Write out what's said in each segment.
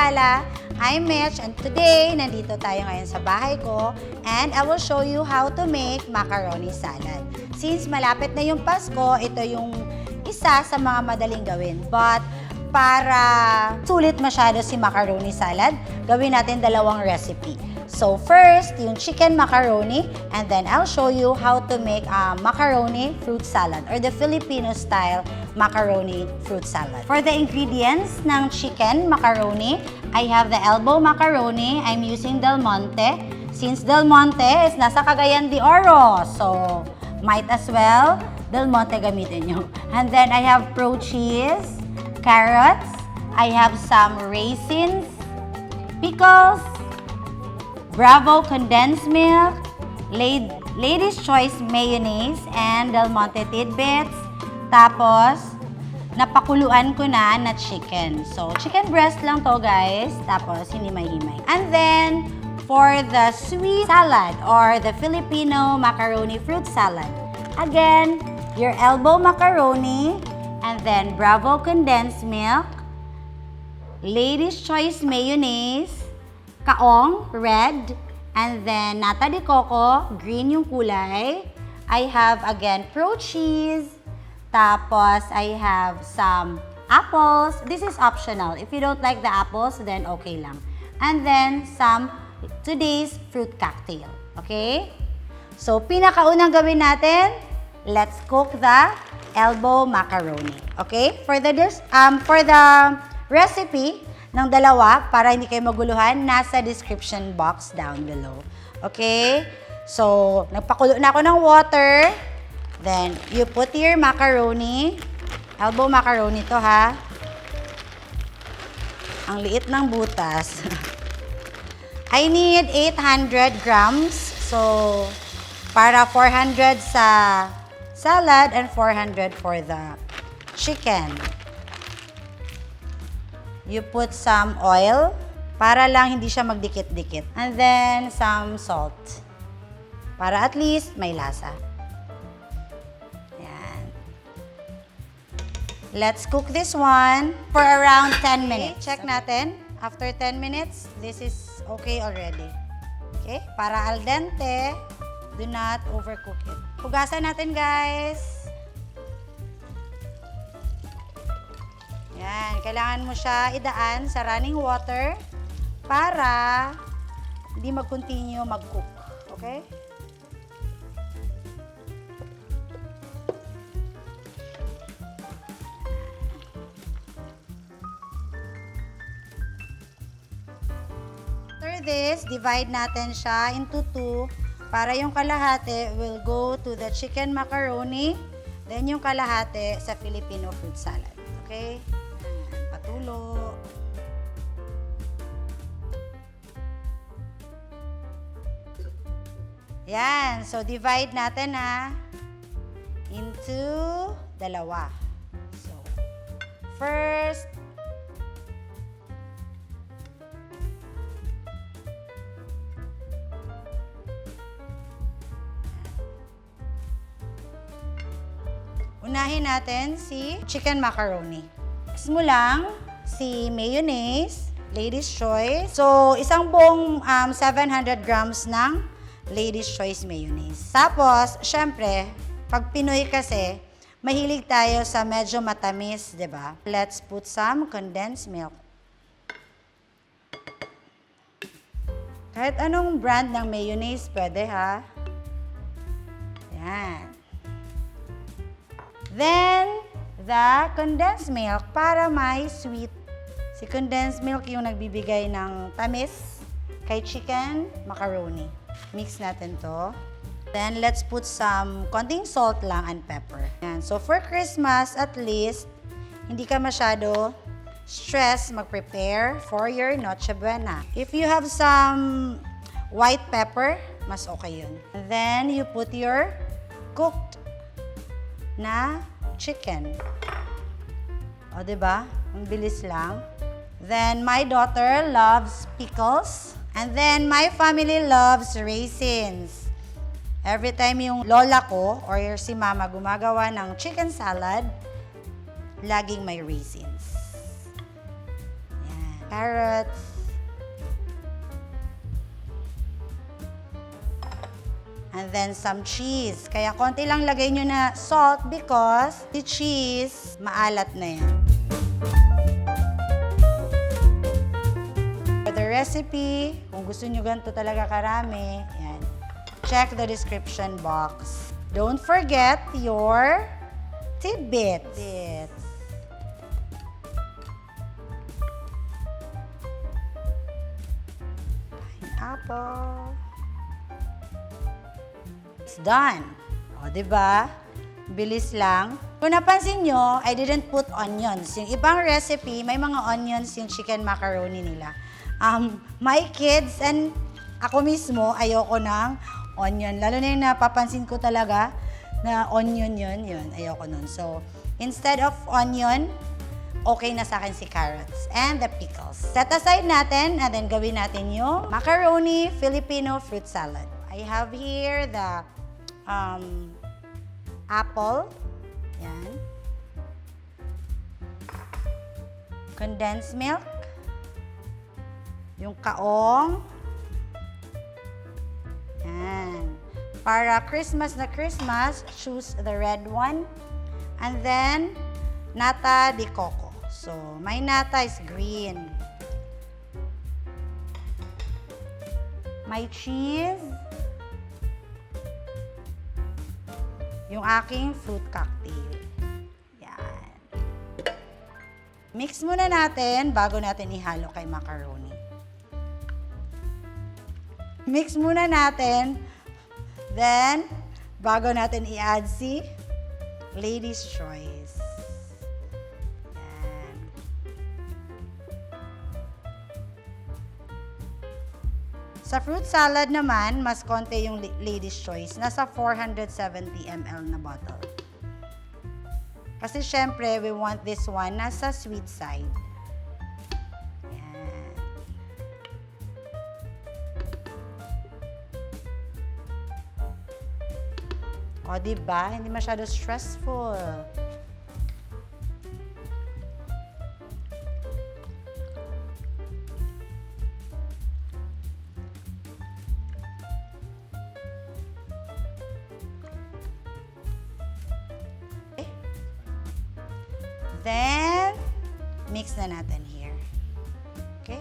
Gala. I'm Mitch and today, nandito tayo ngayon sa bahay ko and I will show you how to make macaroni salad. Since malapit na yung Pasko, ito yung isa sa mga madaling gawin. But para sulit masyado si macaroni salad, gawin natin dalawang recipe. So first, yung chicken macaroni, and then I'll show you how to make a macaroni fruit salad or the Filipino style macaroni fruit salad. For the ingredients ng chicken macaroni, I have the elbow macaroni. I'm using Del Monte. Since Del Monte is nasa Cagayan de Oro, so might as well Del Monte gamitin nyo. And then I have pro cheese, carrots, I have some raisins, pickles, Bravo condensed milk, Lady's Choice mayonnaise, and Del Monte tidbits. Tapos, napakuluan ko na chicken. So, chicken breast lang to guys. Tapos, hinimay-himay. And then, for the sweet salad or the Filipino macaroni fruit salad, again, your elbow macaroni, and then Bravo condensed milk, Lady's Choice mayonnaise, kaong, red, and then nata de coco, green yung kulay. I have, again, pro cheese. Tapos, I have some apples. This is optional. If you don't like the apples, then okay lang. And then, some today's fruit cocktail. Okay? So, pinakaunang gawin natin, let's cook the elbow macaroni. Okay? For the recipe ng dalawa, para hindi kayo maguluhan, nasa description box down below. Okay? So, nagpakulo na ako ng water. Then, you put your macaroni. Elbow macaroni to ha. Ang liit ng butas. I need 800 grams. So, para 400 sa salad and 400 for the chicken. You put some oil para lang hindi siya magdikit-dikit. And then, some salt. Para at least may lasa. Yan. Let's cook this one for around 10 minutes. Check natin. After 10 minutes, this is okay already. Okay? Para al dente, do not overcook it. Hugasan natin, guys. Yan, kailangan mo siya idaan sa running water para hindi mag-continue mag-cook. Okay? After this, divide natin siya into two para yung kalahati will go to the chicken macaroni, then yung kalahati sa Filipino fruit salad. Okay? Patulo. Yan. So, divide natin into dalawa. So, first, unahin natin si chicken macaroni. Mix mo lang si mayonnaise, Lady's Choice. So, isang buong 700 grams ng Lady's Choice mayonnaise. Tapos, syempre, pag Pinoy kasi, mahilig tayo sa medyo matamis, di ba? Let's put some condensed milk. Kahit anong brand ng mayonnaise, pwede ha. Yan. Then, the condensed milk para may sweet. Si condensed milk yung nagbibigay ng tamis kay chicken macaroni. Mix natin to. Then, let's put some konting salt lang and pepper. Yan. So, for Christmas, at least, hindi ka masyado stress mag-prepare for your Noche Buena. If you have some white pepper, mas okay yun. And then, you put your cooked na chicken. O, diba? Ang bilis lang. Then, my daughter loves pickles. And then, my family loves raisins. Every time yung lola ko or si mama gumagawa ng chicken salad, laging may raisins. Yan. carrots, and then some cheese. Kaya konti lang lagay nyo na salt because the cheese, maalat na yan. For the recipe, kung gusto nyo ganito talaga karami, yan, check the description box. Don't forget your tidbits. Pineapple. It's done. O, diba? Bilis lang. Kung napansin nyo, I didn't put onions. Yung ibang recipe, may mga onions yung chicken macaroni nila. My kids and ako mismo, ayoko ng onion. Lalo na yung napapansin ko talaga na onion yun. Ayoko nun. So, instead of onion, okay na sa akin si carrots and the pickles. Set aside natin and then gawin natin yung macaroni Filipino fruit salad. I have here the apple. Yan. Condensed milk. Yung kaong. Yan. Para Christmas na Christmas, choose the red one. And then, nata de coco. So, my nata is green. My cheese. Yung aking fruit cocktail. Yan. Mix muna natin bago natin ihalo kay macaroni. Mix muna natin. Then, bago natin i-add si Lady's Choice. Yan. Sa fruit salad naman, mas konti yung Lady's Choice. Nasa 470 ml na bottle. Kasi syempre, we want this one nasa sweet side. Yan. O, diba? Hindi masyado stressful. Then, mix na natin here. Okay?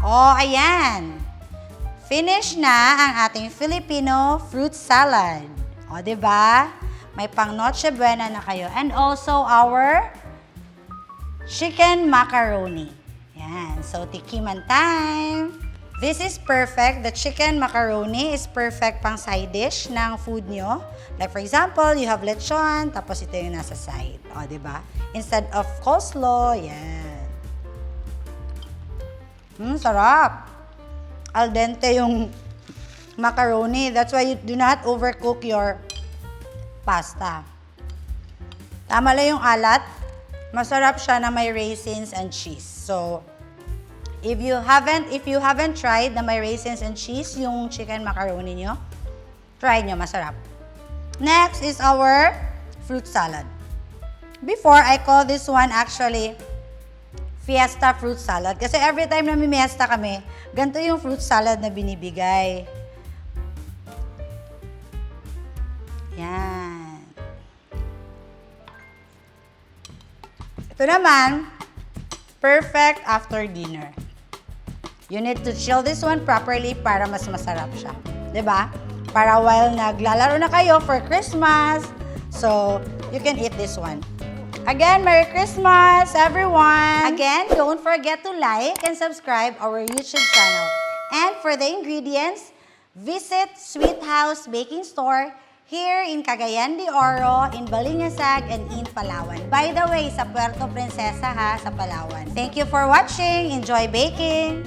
Oh, ayan. Finish na ang ating Filipino fruit salad. O, diba? May pang Noche Buena na kayo. And also our chicken macaroni. Yan. So, tikiman time. This is perfect. The chicken macaroni is perfect pang side dish ng food nyo. Like for example, you have lechon, tapos ito yung nasa side. O, diba? Instead of coleslaw, yan. Sarap. Al dente yung macaroni. That's why you do not overcook your pasta. Tama lang yung alat. Masarap siya na may raisins and cheese. So, if you haven't tried na may raisins and cheese, yung chicken macaroni nyo, try nyo, masarap. Next is our fruit salad. Before, I call this one actually Fiesta fruit salad. Kasi every time na may fiesta kami, ganito yung fruit salad na binibigay. Yan. Ito naman, perfect after dinner. You need to chill this one properly para mas masarap siya. 'Di ba? Para while naglalaro na kayo for Christmas, so you can eat this one. Again, Merry Christmas, everyone! Again, don't forget to like and subscribe our YouTube channel. And for the ingredients, visit Sweet House Baking Store here in Cagayan de Oro, in Balingasag, and in Palawan. By the way, sa Puerto Princesa ha, sa Palawan. Thank you for watching. Enjoy baking!